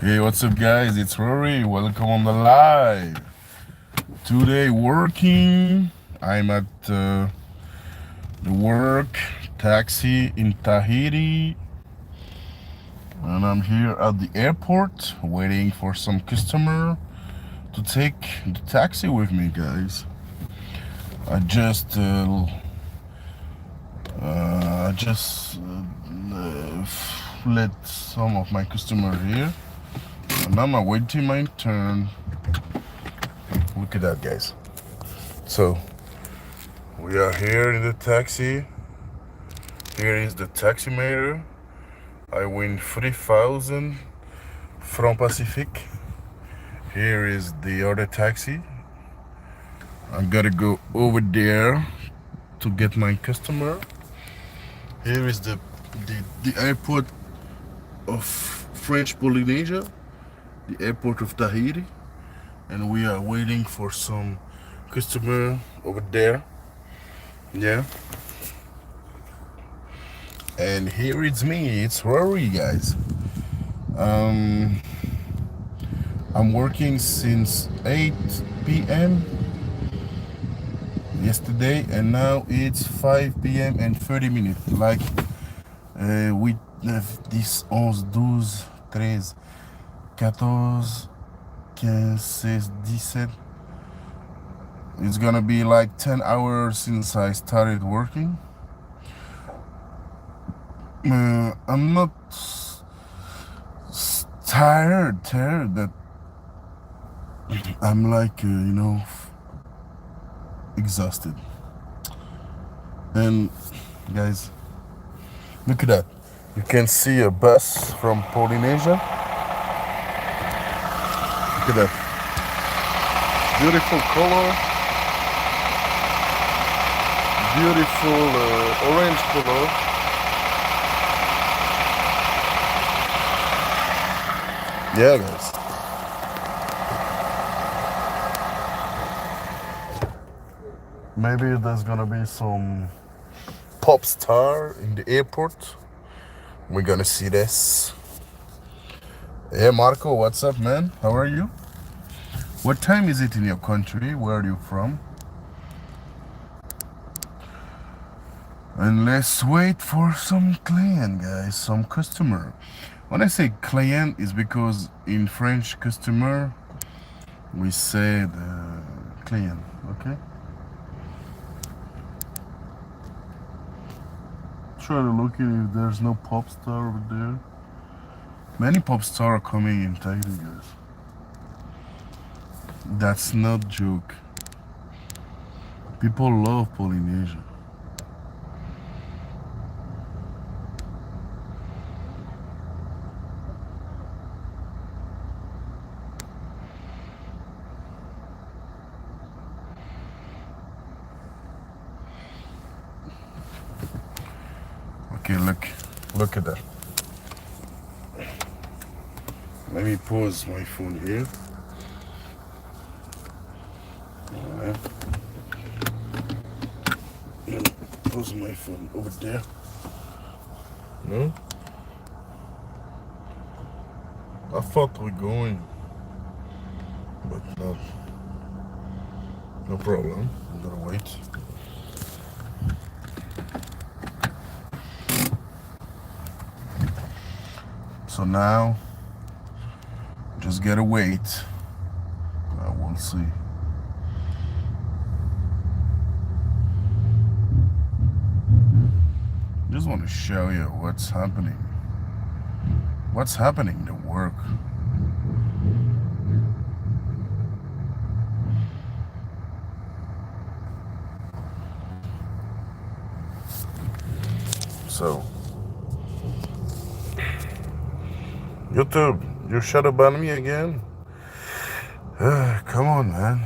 Hey, what's up, guys? It's Raurii. Welcome on the live. Today, working. I'm at the work taxi in Tahiti, and I'm here at the airport waiting for some customer to take the taxi with me, guys. I just let some of my customer here, and now I'm waiting my turn. Look at that, guys. So we are here in the taxi. Here is the taximeter. I win 3,000 from Pacific. Here is the other taxi. I'm gonna go over there to get my customer. Here is the airport of French Polynesia, the airport of Tahiti, and we are waiting for some customer over there. Yeah. And here it's me, it's Raurii, guys. Um, I'm working since 8 p.m. yesterday, and now it's 5 p.m. and 30 minutes. Like, we have this 11, 12, 13, 14, 15, 16, 17. It's gonna be like 10 hours since I started working. I'm not tired that I'm like, exhausted. And guys, look at that. You can see a bus from Polynesia. Look at that. Beautiful color. Beautiful orange color. Yeah, guys. Maybe there's gonna be some pop star in the airport. We're gonna see this. Hey Marco, what's up, man? How are you? What time is it in your country? Where are you from? And let's wait for some client, guys, some customer. When I say client, is because in French customer we say the client, okay? Try to look if there's no pop star over there. Many pop stars are coming in Tahiti, guys. That's not joke. People love Polynesia. Okay, look at that. Let me pause my phone here. Alright. Pause my phone over there. No? I thought we're going, but no problem. I'm gonna wait. So now, just gotta wait. We'll see. Just want to show you what's happening. What's happening to work. So, YouTube, you shadow ban me again? Come on, man.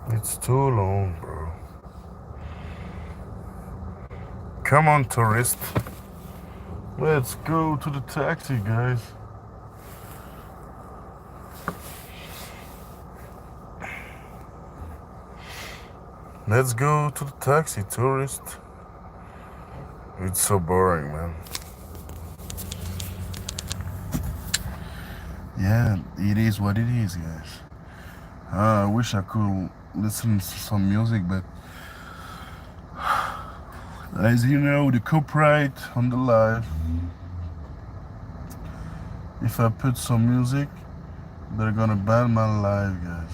It's too long, bro. Come on, tourist. Let's go to the taxi, guys. Let's go to the taxi, tourist. It's so boring, man. Yeah, it is what it is, guys. I wish I could listen to some music, but as you know, the copyright on the live. If I put some music, they're gonna ban my live, guys.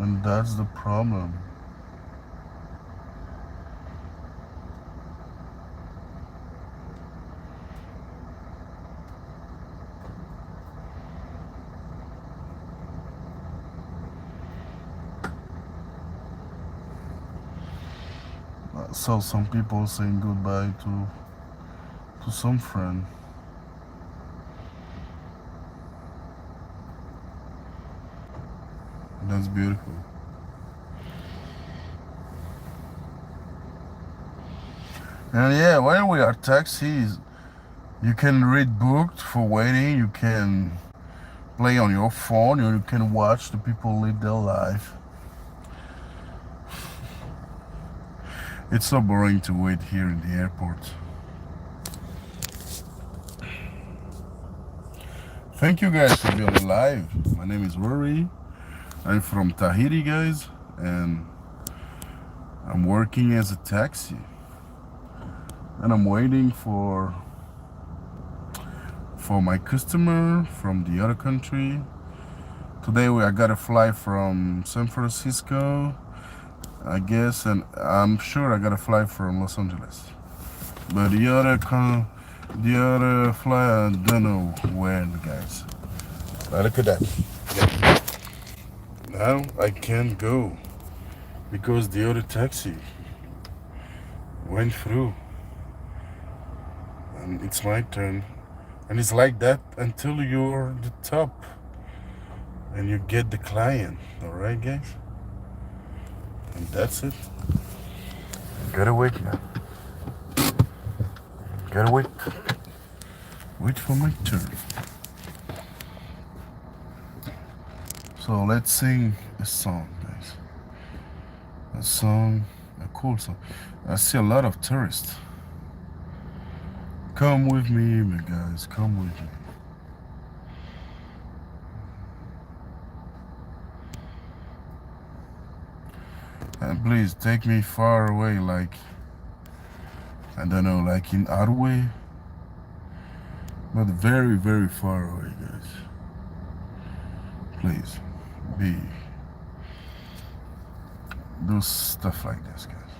And that's the problem. I saw some people saying goodbye to some friend. That's beautiful. And yeah, when we are taxis, you can read books for waiting. You can play on your phone. You can watch the people live their life. It's so boring to wait here in the airport. Thank you guys for being live. My name is Raurii. I'm from Tahiti, guys, and I'm working as a taxi. And I'm waiting for my customer from the other country. Today I got a flight from San Francisco, I guess, and I'm sure I got a flight from Los Angeles. But the other flight, I don't know when, guys. Now look at that. Now I can't go because the other taxi went through, and it's my turn. And it's like that until you're the top and you get the client. All right, guys? And that's it. Gotta wait now. Gotta wait. Wait for my turn. So let's sing a song, guys. A song, a cool song. I see a lot of tourists. Come with me, my guys. Come with me. And please take me far away, like, I don't know, like in Arway. But very, very far away, guys. Please, do stuff like this, guys.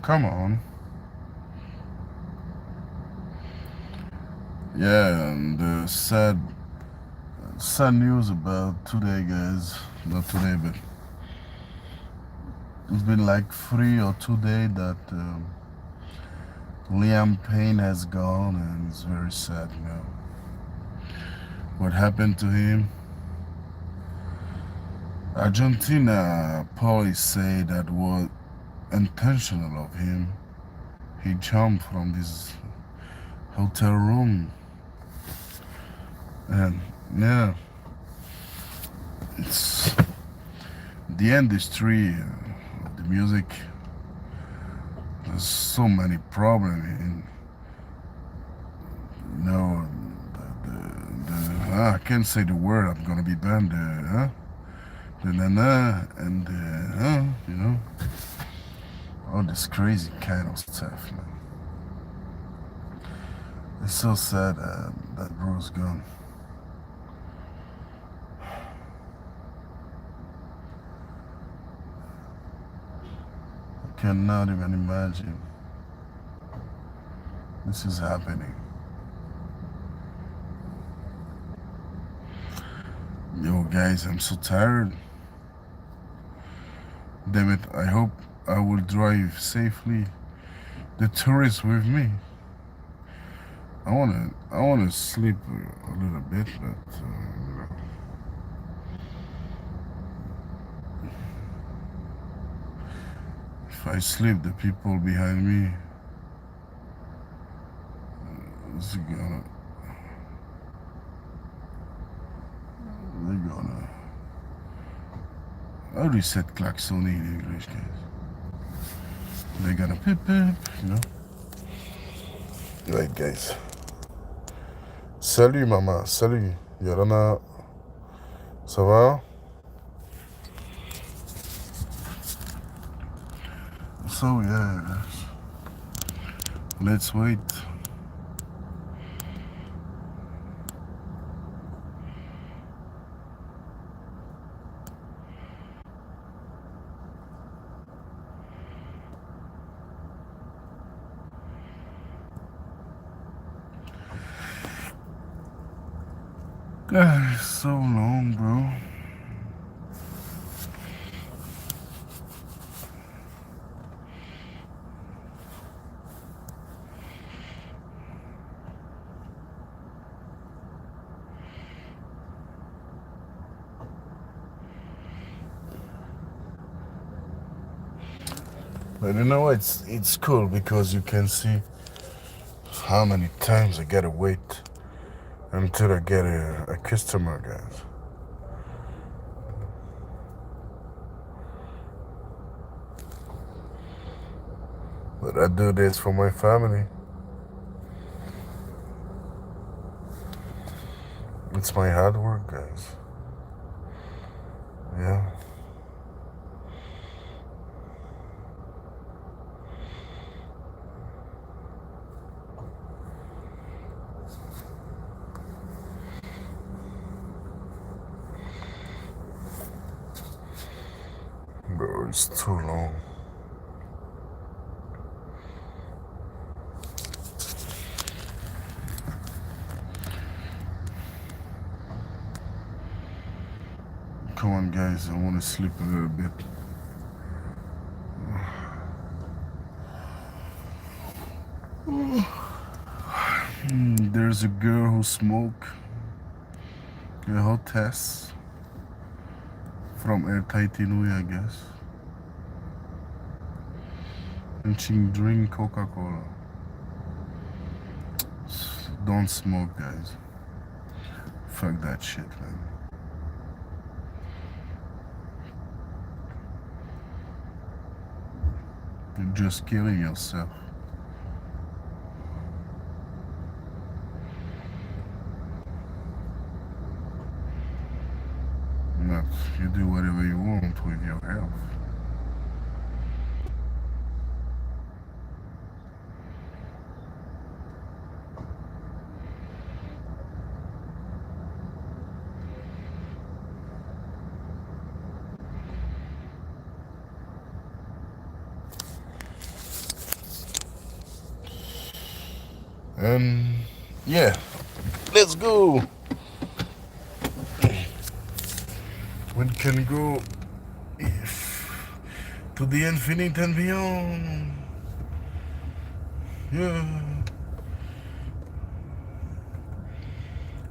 Come on. Yeah, and sad news about today, guys. Not today, but it's been like 3 or 2 days that Liam Payne has gone, and it's very sad, you know. What happened to him? Argentina police say that was intentional of him. He jumped from this hotel room, and yeah, it's the industry of the music. There's so many problems in, you know, I can't say the word. I'm gonna be banned. The na and you know, all this crazy kind of stuff, man. It's so sad that bro's gone. I cannot even imagine this is happening. Yo, guys, I'm so tired. Damn it, I hope I will drive safely. The tourists with me. I wanna sleep a little bit, but if I sleep, the people behind me is gonna they're gonna. I reset klaxon in English, guys. They're gonna pip pip, you know. Right, guys. Salut, maman. Salut. Yorana. Ça va? So, yeah, guys. Let's wait. It's so long, bro. But you know, it's cool because you can see how many times I gotta wait until I get a customer, guys. But I do this for my family. It's my hard work, guys. Yeah. Bro, it's too long. Come on, guys, I want to sleep a little bit. There's a girl who smoked a hotess from Air Taitinui, I guess. And she drink Coca-Cola. Don't smoke, guys. Fuck that shit, man. You're just killing yourself. But you do whatever you want with your health. And yeah, let's go. We can go to the infinite and beyond. Yeah.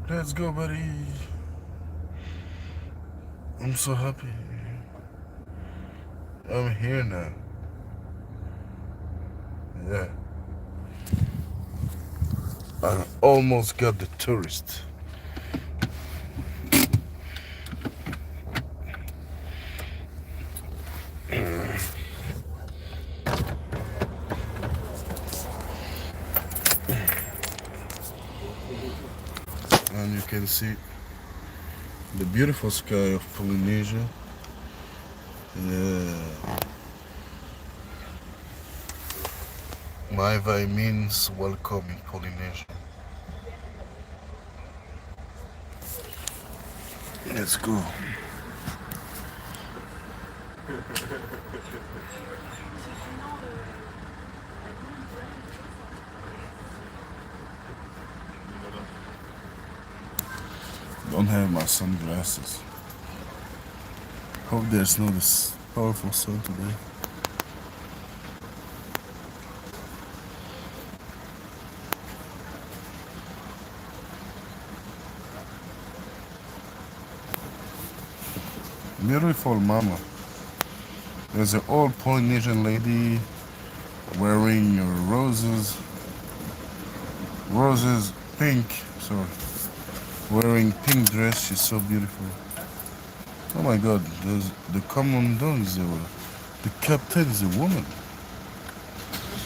Let's go, buddy. I'm so happy. I'm here now. Yeah. I almost got the tourist. And you can see the beautiful sky of Polynesia. Yeah. Maivai means welcome in Polynesia. Let's go. Don't have my sunglasses. Hope there's not this powerful sun today. Beautiful mama. There's an old Polynesian lady wearing roses pink, sorry, wearing pink dress. She's so beautiful. Oh my god, the commandant is the captain is a woman.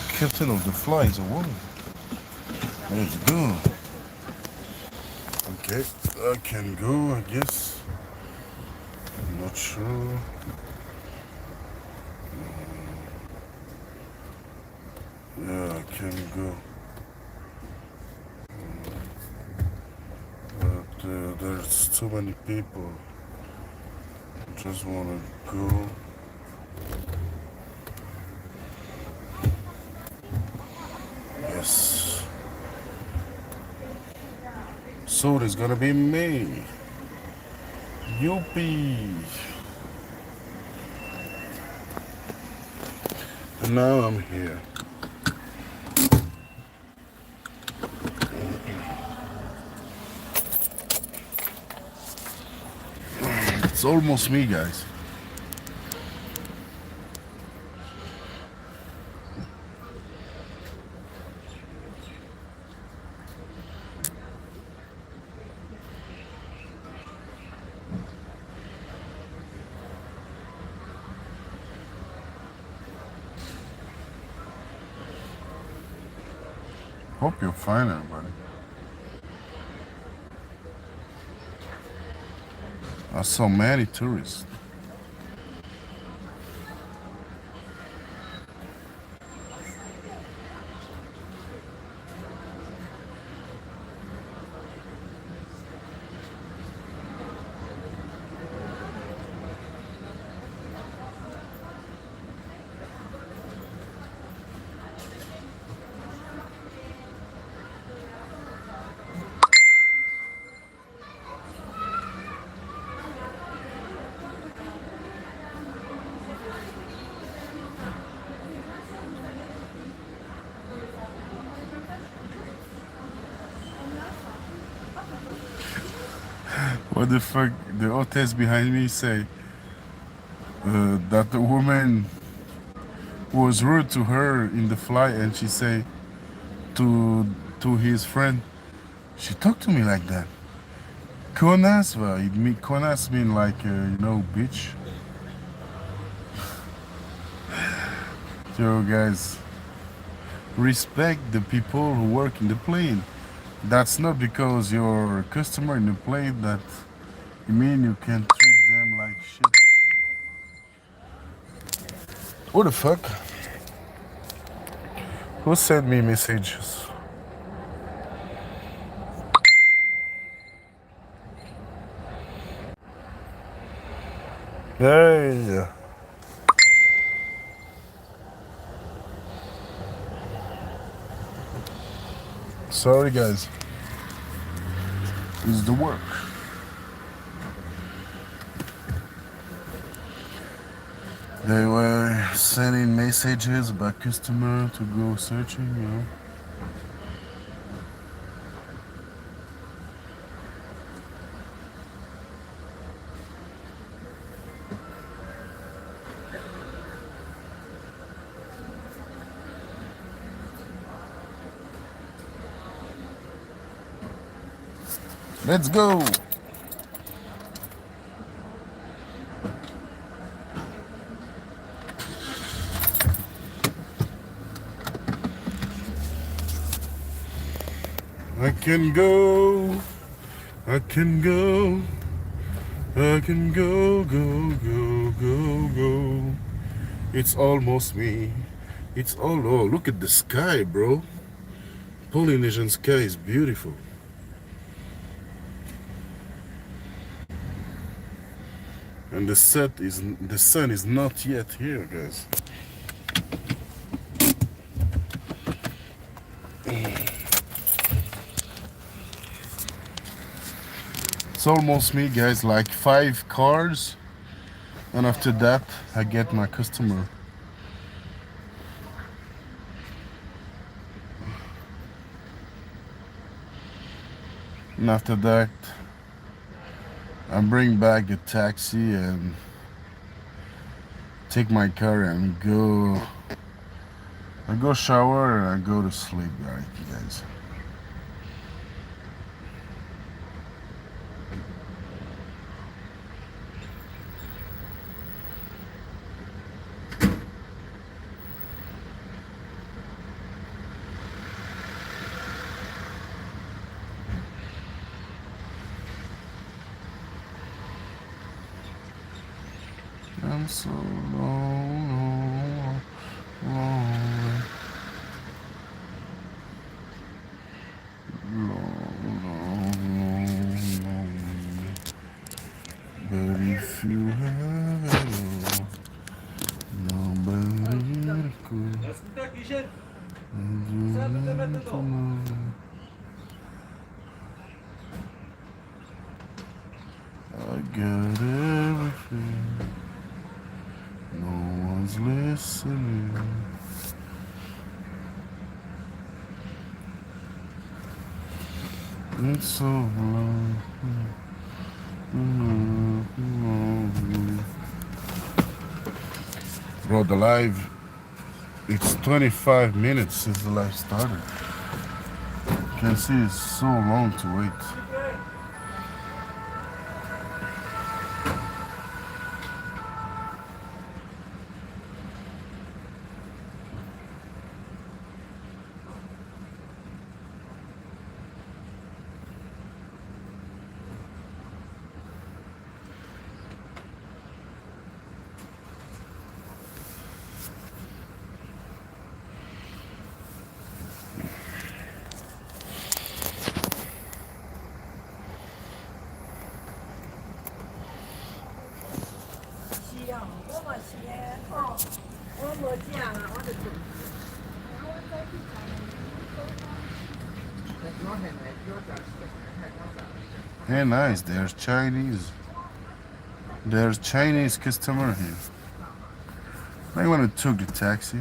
Captain of the fly is a woman. Let's go. Okay, I can go, I guess. I'm not sure. Yeah, I can go. But there's too many people. I just wanna go. Yes. So it's gonna be me. Yuppie. And now I'm here. It's almost me, guys. Hope you're fine, everybody. I saw many tourists. What the fuck? The hostess behind me say that the woman was rude to her in the flight, and she say to his friend, she talked to me like that. Konasva, konas mean like bitch. So guys, respect the people who work in the plane. That's not because you're a customer in the plane that you mean you can treat them like shit. What the fuck? Who sent me messages? Yeah. Sorry guys. It's the work. They were sending messages about customer to go searching. Let's go. I can go. I can go. I can go, go, go, go, go. It's almost me. Oh, look at the sky, bro. Polynesian sky is beautiful. And the sun is not yet here, guys. It's almost me, guys, like 5 cars, and after that I get my customer. And after that I bring back the taxi and take my car and go. I go shower and I go to sleep, guys. I'm so long, long, long. But if you have it all, nobody could. I got everything. No one's listening. It's so long. Bro, the live, it's 25 minutes since the live started. You can see it's so long to wait. Hey, nice. There's Chinese. There's Chinese customer here. I want to took the taxi.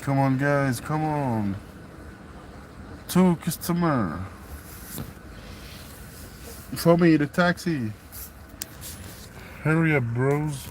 Come on, guys, come on. Two customer. For me, the taxi. Hurry up, bros.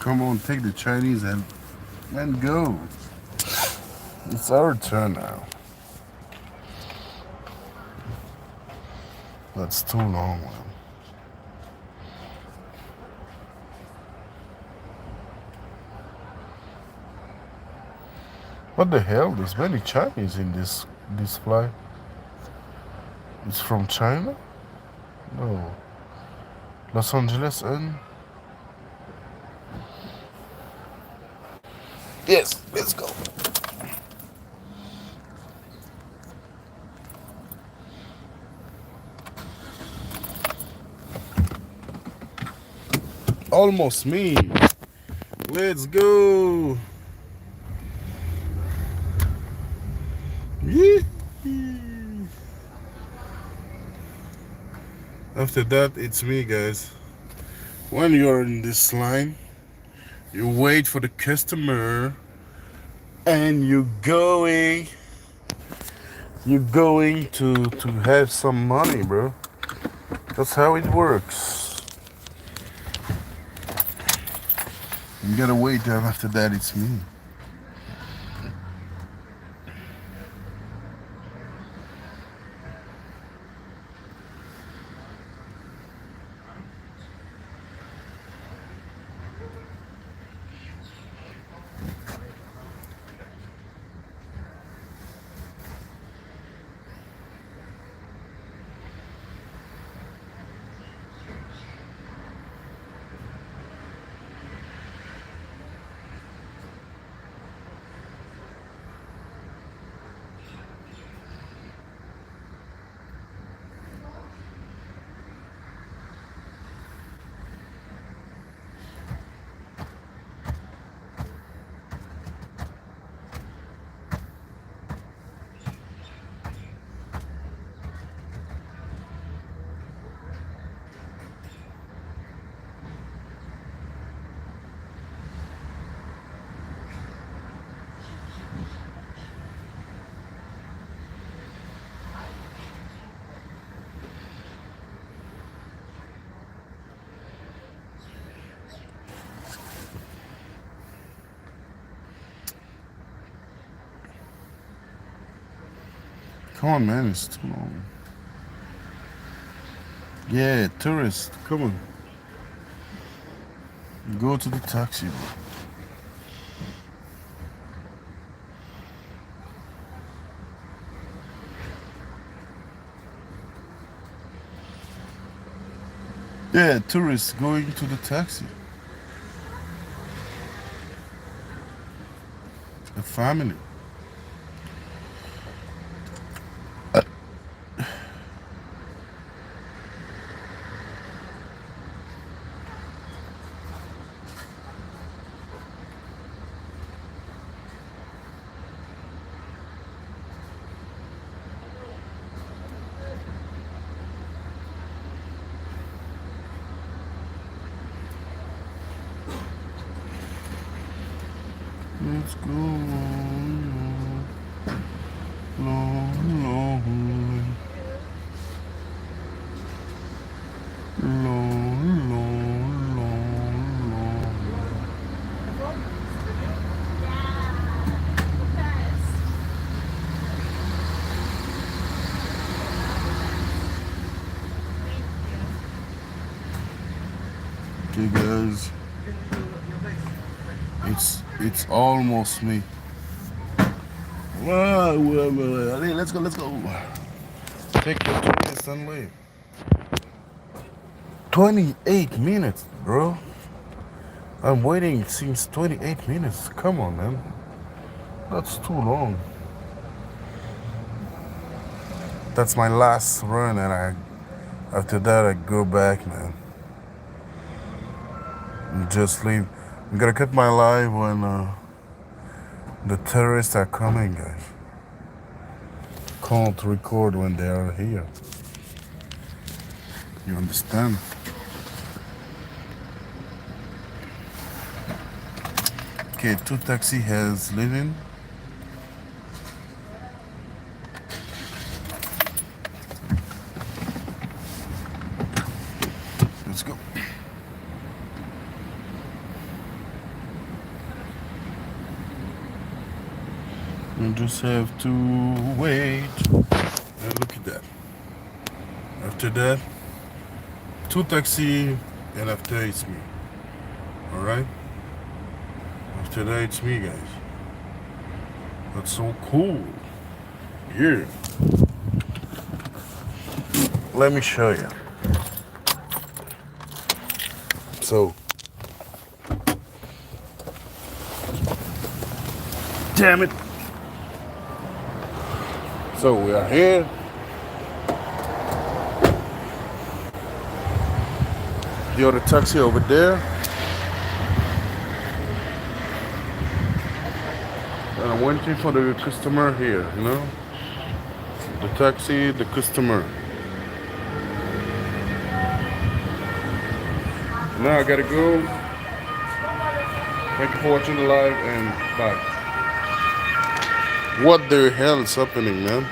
Come on, take the Chinese and go. It's our turn now. That's too long, man. What the hell? There's many Chinese in this flight. It's from China? No. Los Angeles and yes, let's go. Almost me. Let's go. Yeah. After that, it's me, guys. When you're in this line, you wait for the customer, and you're going to have some money, bro. That's how it works. You gotta wait, and after that, it's me. Come on, man, it's too long. Yeah, tourist, come on. Go to the taxi, bro. Yeah, tourists going to the taxi. A family. Let's go long, long, long, long, long, long, long. Okay, guys, it's almost me. Allez, let's go, let's go. Take the tourist and leave. 28 minutes, bro. I'm waiting since 28 minutes. Come on, man. That's too long. That's my last run, and after that I go back, man. And just leave. I'm gonna cut my live when the terrorists are coming, guys. Can't record when they are here. You understand? Okay, two taxi has leaving. Let's go. You just have to wait. And look at that. After that, two taxi, and after it's me. Alright? After that, it's me, guys. That's so cool. Yeah. Let me show you. So, damn it. So we are here. The other taxi over there. And I'm waiting for the customer here, you know? The taxi, the customer. Now I gotta go. Thank you for watching the live and bye. What the hell is happening, man?